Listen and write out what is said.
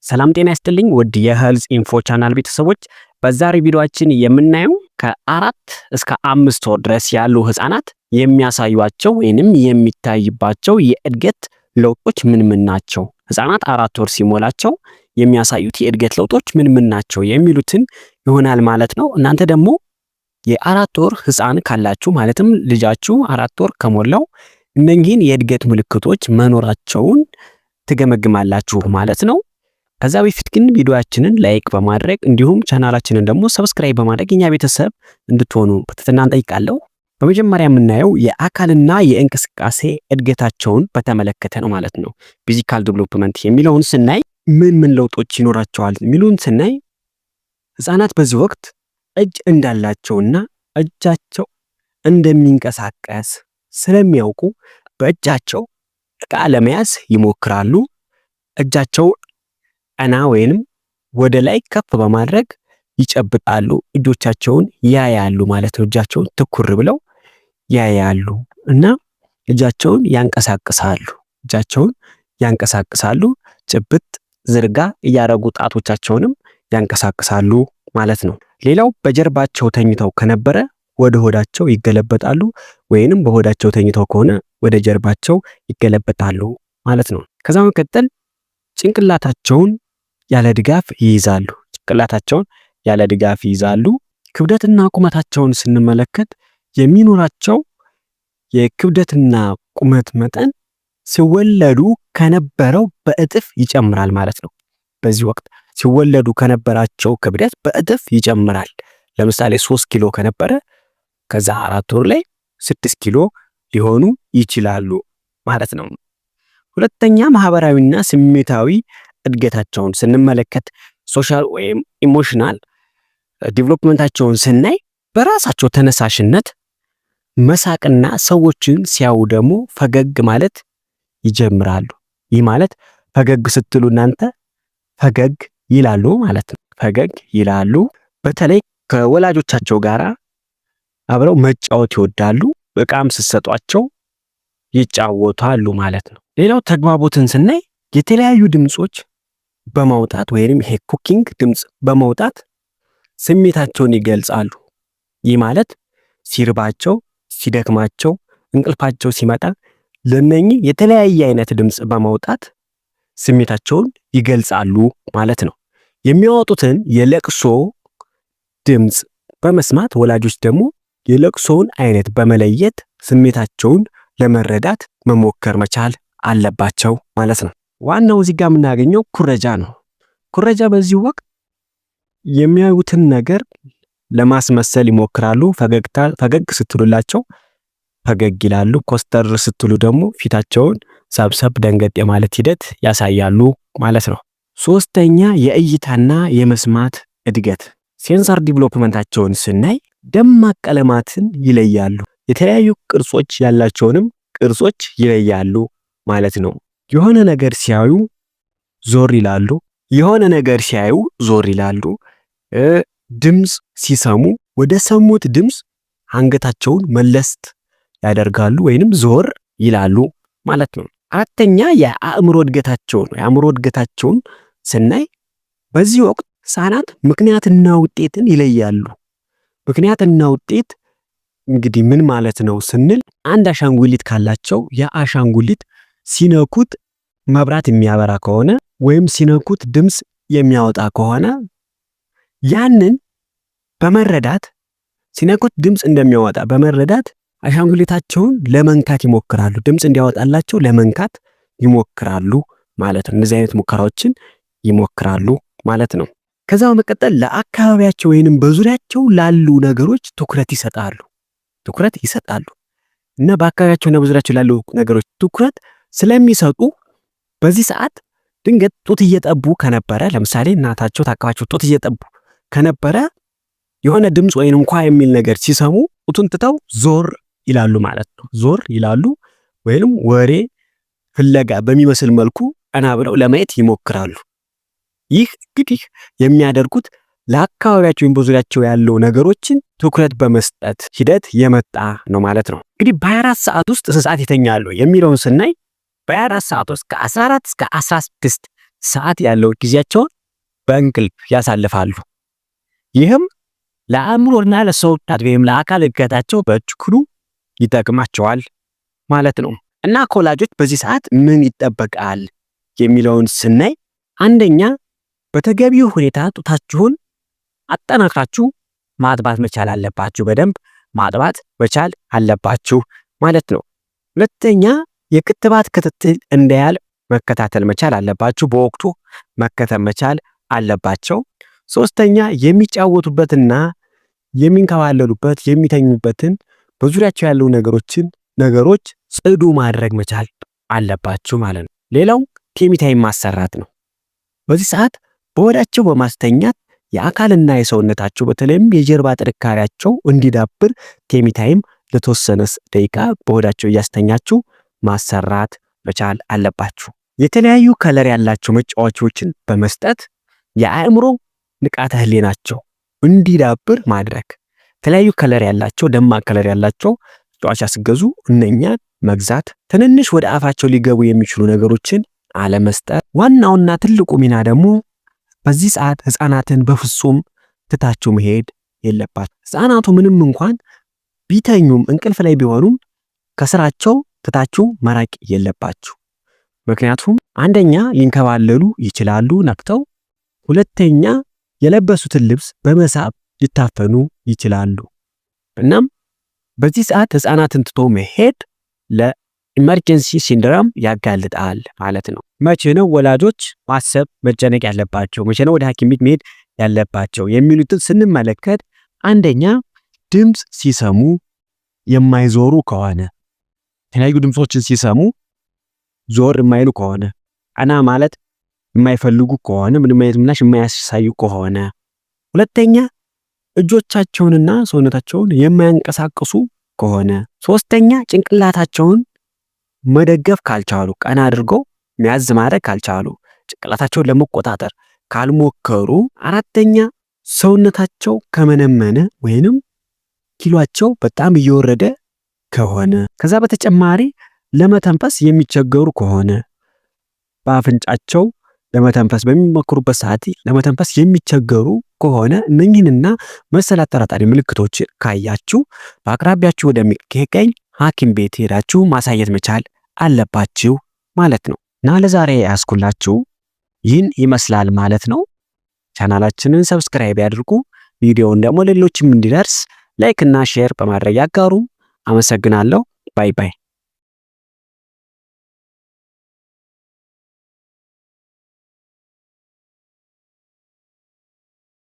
ሰላም ጤና ይስጥልኝ ውድ የሄልዝ ኢንፎ ቻናል ቤተሰቦች፣ በዛሬ ቪዲዮአችን የምናየው ከ4 እስከ 5 ወር ድረስ ያሉ ህፃናት የሚያሳዩአቸው ወይንም የሚታይባቸው የእድገት ለውጦች ምን ናቸው? ህፃናት 4 ወር ሲሞላቸው የሚያሳዩት የእድገት ለውጦች ምን ናቸው የሚሉትን ይሆናል ማለት ነው። እናንተ ደግሞ የ4 ወር ህፃን ካላችሁ ማለትም ልጃችሁ 4 ወር ከሞላው እነኚህን የእድገት ምልክቶች መኖራቸውን ትገመግማላችሁ ማለት ነው። ከዛ በፊት ግን ቪዲዮአችንን ላይክ በማድረግ እንዲሁም ቻናላችንን ደግሞ ሰብስክራይብ በማድረግ የኛ ቤተሰብ እንድትሆኑ በትህትና እንጠይቃለሁ። በመጀመሪያ የምናየው የአካልና የእንቅስቃሴ እድገታቸውን በተመለከተ ነው ማለት ነው። ፊዚካል ዴቨሎፕመንት የሚለውን ስናይ ምን ለውጦች ይኖራቸዋል የሚሉን ስናይ ህፃናት በዚህ ወቅት እጅ እንዳላቸውና እጃቸው እንደሚንቀሳቀስ ስለሚያውቁ በእጃቸው ዕቃ ለመያዝ ይሞክራሉ። እጃቸው ቀና ወይንም ወደ ላይ ከፍ በማድረግ ይጨብጣሉ። እጆቻቸውን ያያሉ ማለት ነው። እጃቸውን ትኩር ብለው ያያሉ እና እጃቸውን ያንቀሳቅሳሉ። ጭብጥ ዝርጋ እያረጉ ጣቶቻቸውንም ያንቀሳቅሳሉ ማለት ነው። ሌላው በጀርባቸው ተኝተው ከነበረ ወደ ሆዳቸው ይገለበጣሉ ወይንም በሆዳቸው ተኝተው ከሆነ ወደ ጀርባቸው ይገለበጣሉ ማለት ነው። ከዛ በመቀጠል ጭንቅላታቸውን ያለ ድጋፍ ይይዛሉ። ክብደትና ቁመታቸውን ስንመለከት የሚኖራቸው የክብደትና ቁመት መጠን ሲወለዱ ከነበረው በእጥፍ ይጨምራል ማለት ነው። በዚህ ወቅት ሲወለዱ ከነበራቸው ክብደት በእጥፍ ይጨምራል። ለምሳሌ 3 ኪሎ ከነበረ ከዛ 4 ወር ላይ 6 ኪሎ ሊሆኑ ይችላሉ ማለት ነው። ሁለተኛ ማህበራዊና ስሜታዊ እድገታቸውን ስንመለከት ሶሻል ወይም ኢሞሽናል ዴቨሎፕመንታቸውን ስናይ በራሳቸው ተነሳሽነት መሳቅና ሰዎችን ሲያዩ ደግሞ ፈገግ ማለት ይጀምራሉ። ይህ ማለት ፈገግ ስትሉ እናንተ ፈገግ ይላሉ ማለት ነው። ፈገግ ይላሉ። በተለይ ከወላጆቻቸው ጋር አብረው መጫወት ይወዳሉ። ዕቃም ስትሰጧቸው ይጫወታሉ ማለት ነው። ሌላው ተግባቦትን ስናይ የተለያዩ ድምጾች በማውጣት ወይንም ይሄ ኩኪንግ ድምጽ በማውጣት ስሜታቸውን ይገልጻሉ። ይህ ማለት ሲርባቸው፣ ሲደክማቸው፣ እንቅልፋቸው ሲመጣ ለነኚህ የተለያየ አይነት ድምጽ በማውጣት ስሜታቸውን ይገልጻሉ ማለት ነው። የሚያወጡትን የለቅሶ ድምጽ በመስማት ወላጆች ደግሞ የለቅሶውን አይነት በመለየት ስሜታቸውን ለመረዳት መሞከር መቻል አለባቸው ማለት ነው። ዋናው እዚህ ጋር የምናገኘው ኩረጃ ነው። ኩረጃ በዚህ ወቅት የሚያዩትን ነገር ለማስመሰል ይሞክራሉ። ፈገግ ስትሉላቸው ፈገግ ይላሉ። ኮስተር ስትሉ ደግሞ ፊታቸውን ሰብሰብ ደንገጥ የማለት ሂደት ያሳያሉ ማለት ነው። ሶስተኛ የእይታና የመስማት እድገት ሴንሰር ዴቨሎፕመንታቸውን ስናይ ደማቅ ቀለማትን ይለያሉ። የተለያዩ ቅርጾች ያላቸውንም ቅርጾች ይለያሉ ማለት ነው። የሆነ ነገር ሲያዩ ዞር ይላሉ። ድምጽ ሲሰሙ ወደ ሰሙት ድምጽ አንገታቸውን መለስት ያደርጋሉ ወይንም ዞር ይላሉ ማለት ነው። አራተኛ የአእምሮ እድገታቸውን ስናይ በዚህ ወቅት ህፃናት ምክንያትና ውጤትን ይለያሉ። ምክንያትና ውጤት እንግዲህ ምን ማለት ነው ስንል አንድ አሻንጉሊት ካላቸው የአሻንጉሊት ሲነኩት መብራት የሚያበራ ከሆነ ወይም ሲነኩት ድምጽ የሚያወጣ ከሆነ ያንን በመረዳት ሲነኩት ድምጽ እንደሚያወጣ በመረዳት አሻንጉሊታቸውን ለመንካት ይሞክራሉ። ድምጽ እንዲያወጣላቸው ለመንካት ይሞክራሉ ማለት ነው። እነዚህ አይነት ሙከራዎችን ይሞክራሉ ማለት ነው። ከዛ በመቀጠል ለአካባቢያቸው ወይንም በዙሪያቸው ላሉ ነገሮች ትኩረት ይሰጣሉ እና በአካባቢያቸውና በዙሪያቸው ላሉ ነገሮች ትኩረት ስለሚሰጡ በዚህ ሰዓት ድንገት ጡት እየጠቡ ከነበረ ለምሳሌ እናታቸው ታቀፋቸው ጡት እየጠቡ ከነበረ የሆነ ድምጽ ወይንም እንኳ የሚል ነገር ሲሰሙ ጡቱን ትተው ዞር ይላሉ ማለት ነው። ዞር ይላሉ ወይንም ወሬ ፍለጋ በሚመስል መልኩ ቀና ብለው ለማየት ይሞክራሉ። ይህ እንግዲህ የሚያደርጉት ለአካባቢያቸው ወይም በዙሪያቸው ያለው ነገሮችን ትኩረት በመስጠት ሂደት የመጣ ነው ማለት ነው። እንግዲህ በ24 ሰዓት ውስጥ ስንት ሰዓት ይተኛሉ የሚለውን ስናይ በ24 ሰዓት ውስጥ ከ14 እስከ 16 ሰዓት ያለው ጊዜያቸውን በእንቅልፍ ያሳልፋሉ። ይህም ለአእምሮና ለሰውነት ወይም ለአካል እድገታቸው በእጅጉ ይጠቅማቸዋል ማለት ነው። እና ከወላጆች በዚህ ሰዓት ምን ይጠበቃል የሚለውን ስናይ አንደኛ በተገቢው ሁኔታ ጡታችሁን አጠናክራችሁ ማጥባት መቻል አለባችሁ። በደንብ ማጥባት መቻል አለባችሁ ማለት ነው። ሁለተኛ የክትባት ክትትል እንዳያልፍ መከታተል መቻል አለባችሁ። በወቅቱ መከተብ መቻል አለባቸው። ሶስተኛ የሚጫወቱበትና የሚንከባለሉበት የሚተኙበትን በዙሪያቸው ያሉ ነገሮች ጽዱ ማድረግ መቻል አለባችሁ ማለት ነው። ሌላው ቴሚታይም ማሰራት ነው። በዚህ ሰዓት በሆዳቸው በማስተኛት የአካልና የሰውነታቸው በተለይም የጀርባ ጥንካሬያቸው እንዲዳብር ቴሚታይም ለተወሰነ ደቂቃ በሆዳቸው እያስተኛችሁ ማሰራት መቻል አለባችሁ። የተለያዩ ከለር ያላቸው መጫወቻዎችን በመስጠት የአእምሮ ንቃተ ህሊናቸው እንዲዳብር ማድረግ። የተለያዩ ከለር ያላቸው ደማቅ ከለር ያላቸው መጫወቻ ሲገዙ እነኛን መግዛት። ትንንሽ ወደ አፋቸው ሊገቡ የሚችሉ ነገሮችን አለመስጠት። ዋናውና ትልቁ ሚና ደግሞ በዚህ ሰዓት ህፃናትን በፍጹም ትታችሁ መሄድ የለባችሁ። ህፃናቱ ምንም እንኳን ቢተኙም እንቅልፍ ላይ ቢሆኑም ከስራቸው ትታችሁ መራቅ የለባችሁ። ምክንያቱም አንደኛ ሊንከባለሉ ይችላሉ ነክተው፣ ሁለተኛ የለበሱትን ልብስ በመሳብ ሊታፈኑ ይችላሉ። እናም በዚህ ሰዓት ህፃናትን ትቶ መሄድ ለኢመርጀንሲ ሲንድሮም ያጋልጣል ማለት ነው። መቼ ነው ወላጆች ማሰብ መጨነቅ ያለባቸው? መቼ ነው ወደ ሐኪም ቤት መሄድ ያለባቸው የሚሉትን ስንመለከት አንደኛ ድምፅ ሲሰሙ የማይዞሩ ከሆነ፣ የተለያዩ ድምፆችን ሲሰሙ ዞር የማይሉ ከሆነ፣ ቀና ማለት የማይፈልጉ ከሆነ፣ ምንም አይነት ምላሽ የማያሳዩ ከሆነ፣ ሁለተኛ እጆቻቸውንና ሰውነታቸውን የማያንቀሳቅሱ ከሆነ፣ ሶስተኛ ጭንቅላታቸውን መደገፍ ካልቻሉ፣ ቀና አድርገው ሚያዝ ማድረግ ካልቻሉ፣ ጭንቅላታቸውን ለመቆጣጠር ካልሞከሩ፣ አራተኛ ሰውነታቸው ከመነመነ ወይንም ኪሏቸው በጣም እየወረደ ከሆነ፣ ከዛ በተጨማሪ ለመተንፈስ የሚቸገሩ ከሆነ፣ በአፍንጫቸው ለመተንፈስ በሚሞክሩበት ሰዓት ለመተንፈስ የሚቸገሩ ከሆነ እነኚህንና መሰል አጠራጣሪ ምልክቶችን ካያችሁ በአቅራቢያችሁ ወደሚገኝ ሐኪም ቤት ሄዳችሁ ማሳየት መቻል አለባችሁ ማለት ነው። እና ለዛሬ ያስኩላችሁ ይህን ይመስላል ማለት ነው። ቻናላችንን ሰብስክራይብ ያድርጉ። ቪዲዮውን ደግሞ ሌሎችም እንዲደርስ ላይክ እና ሼር በማድረግ ያጋሩ። አመሰግናለሁ። ባይ ባይ።